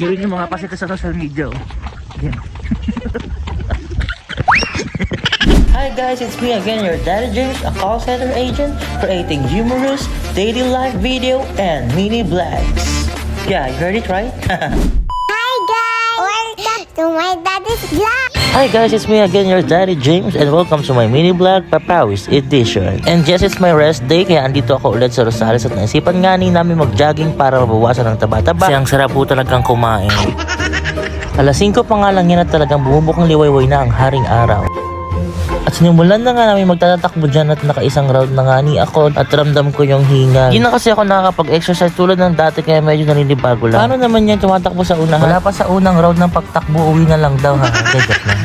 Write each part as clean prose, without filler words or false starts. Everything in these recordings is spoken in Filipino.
Gawin yung mga pasita sa social media. Oh. Yan. Hi guys, it's me again, your Daddy James, a call center agent creating humorous daily life video and mini vlogs. Yeah, you heard it right? Hi guys! Welcome to my daddy's vlog! Hi guys, it's me again, your Daddy James, and welcome to my mini vlog, Papawis Edition. And yes, it's my rest day, kaya andito ako ulit sa Rosales at naisipan nga ni namin mag-jogging para mabawasan ng taba-taba. Kasi ang sarap po talagang kumain. Alas 5 pa nga lang yan at talagang bumubukang liwayway na ang haring araw. At sinimulan na nga namin magtatatakbo dyan at nakaisang round na nga ni ako at ramdam ko yung hingal. Hindi na kasi ako nakakapag-exercise tulad ng dati kaya medyo naninibago lang. Paano naman yan tumatakbo sa unahan? Wala pa sa unang round ng pagtakbo, uwi na lang daw ha. Joke lang.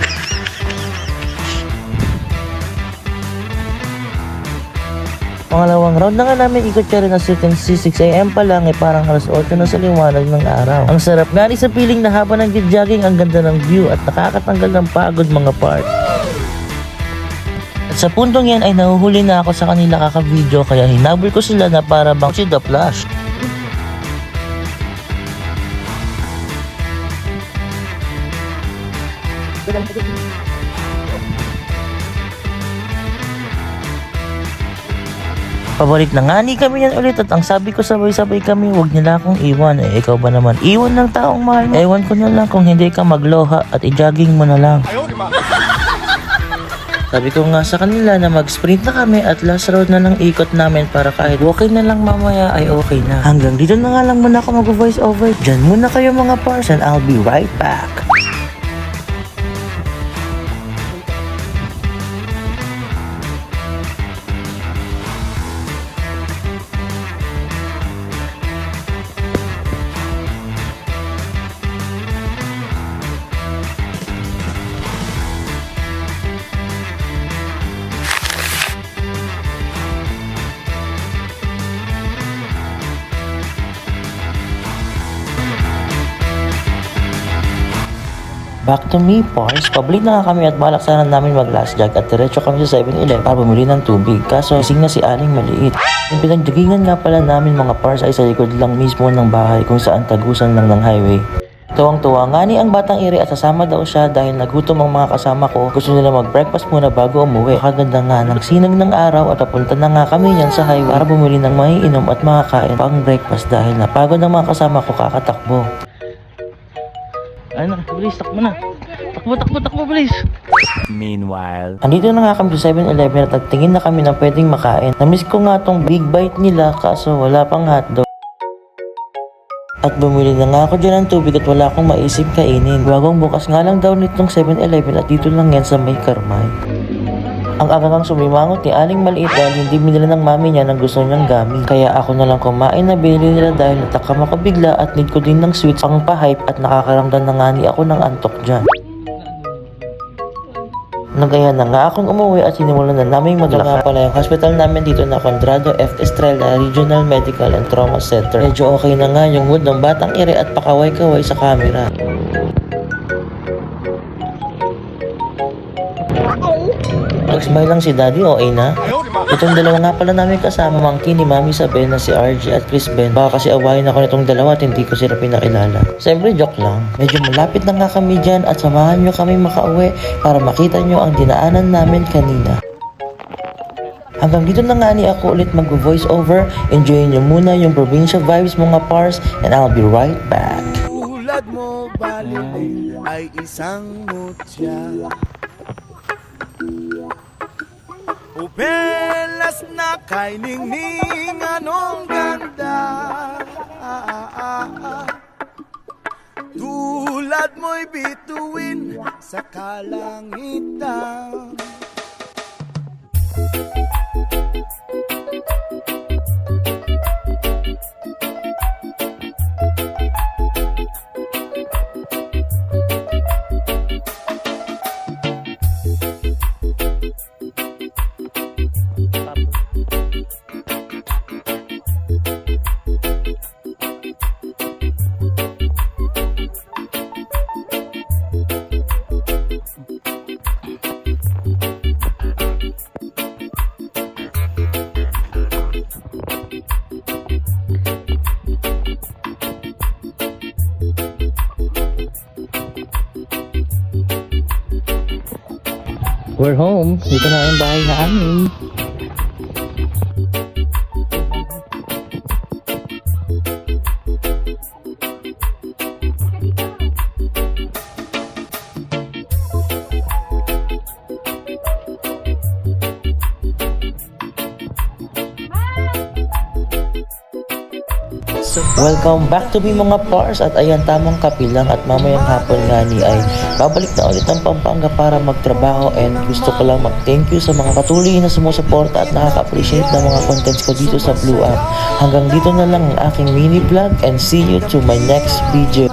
Pangalawang round na nga namin ikot siya rin na 6 AM pa lang parang alas 8 na sa liwanag ng araw. Ang sarap nga rin sa piling na haba ng jogging, ang ganda ng view at nakakatanggal ng pagod mga parts. At sa puntong yan ay nahuhuli na ako sa kanila kaka-video kaya hinabol ko sila na para bang si The Flash. Pabalik na nga ni kami yan ulit at ang sabi ko sabay-sabay kami huwag nila akong iwan. Ikaw ba naman iwan ng taong mahal mo? Ewan ko na lang kung hindi ka magloha at i-jogging mo na lang. Sabi ko nga sa kanila na mag-sprint na kami at last round na lang ikot namin para kahit okay na lang mamaya ay okay na. Hanggang dito na nga lang muna ako mag-voice over. Diyan muna kayo mga pars and I'll be right back. Back to me, pars. Pabalik na nga kami at balak sana namin mag-last jog at diretso kami sa 7-Eleven para bumili ng tubig. Kaso gising na si Aling maliit. Yung pinagdagingan nga pala namin mga pars ay sa likod lang mismo ng bahay kung saan tagusan lang ng highway. Tuwang-tuwa nga ni ang batang iri at sasama daw siya dahil nagutom ang mga kasama ko. Gusto nila mag-breakfast muna bago umuwi. Kaganda nga ng sinag ng araw at papunta na nga kami yan sa highway para bumili ng maiinom at makakain pang breakfast dahil napagod ang mga kasama ko kakatakbo. Ano, bilis, takbo na. Takbo, bilis. Meanwhile, andito na nga kami sa 7-Eleven at nagtingin na kami ng pwedeng makain. Namiss ko nga tong big bite nila kaso wala pang hotdog. At bumili na nga ako dyan ng tubig at wala akong maisip kainin. Bagong bukas nga lang daw nitong 7-Eleven at dito lang yan sa May Karmay. Ang agang sumimangot ni Aling maliit dahil hindi binila ng mami niya ng gusto niyang gamit. Kaya ako na lang kumain na binili nila dahil natakam ako bigla at need ko din ng sweets pang pa-hype at nakakaramdam na nga ni ako ng antok dyan. Nagaya na nga akong umuwi at sinimulan na namin maglakad. Pala yung hospital namin dito na Condrado F. Estrella Regional Medical and Trauma Center. Medyo okay na nga yung mood ng batang iri at pakaway-kaway sa camera. Nag-smile lang si Daddy, okay na. Itong dalawa nga pala namin kasama, mangkin ni Mami Saben na si RJ at Chris Ben. Baka kasi awayin ako nitong dalawa at hindi ko sila pinakilala. Siyempre joke lang. Medyo malapit na nga kami dyan at samahan nyo kami makauwi para makita nyo ang dinaanan namin kanina. Hanggang dito na nga ni ako ulit mag-voice over. Enjoy nyo muna yung provincial vibes mga pars and I'll be right back. Tulad mo balik ay isang mutya. Upelas na kay ningning anong ganda. Tulad mo'y bituin sa kalangitan. We're home. Dito na yung bahay namin. Welcome back to me mga pars, at ayan, tamang kapilang at mamayang hapon nga ni ay babalik na ulit ng Pampanga para magtrabaho, and gusto ko lang mag-thank you sa mga patuloy na sumusuporta at nakaka-appreciate ng mga contents ko dito sa Blue App. Hanggang dito na lang ang aking mini vlog, and see you to my next video.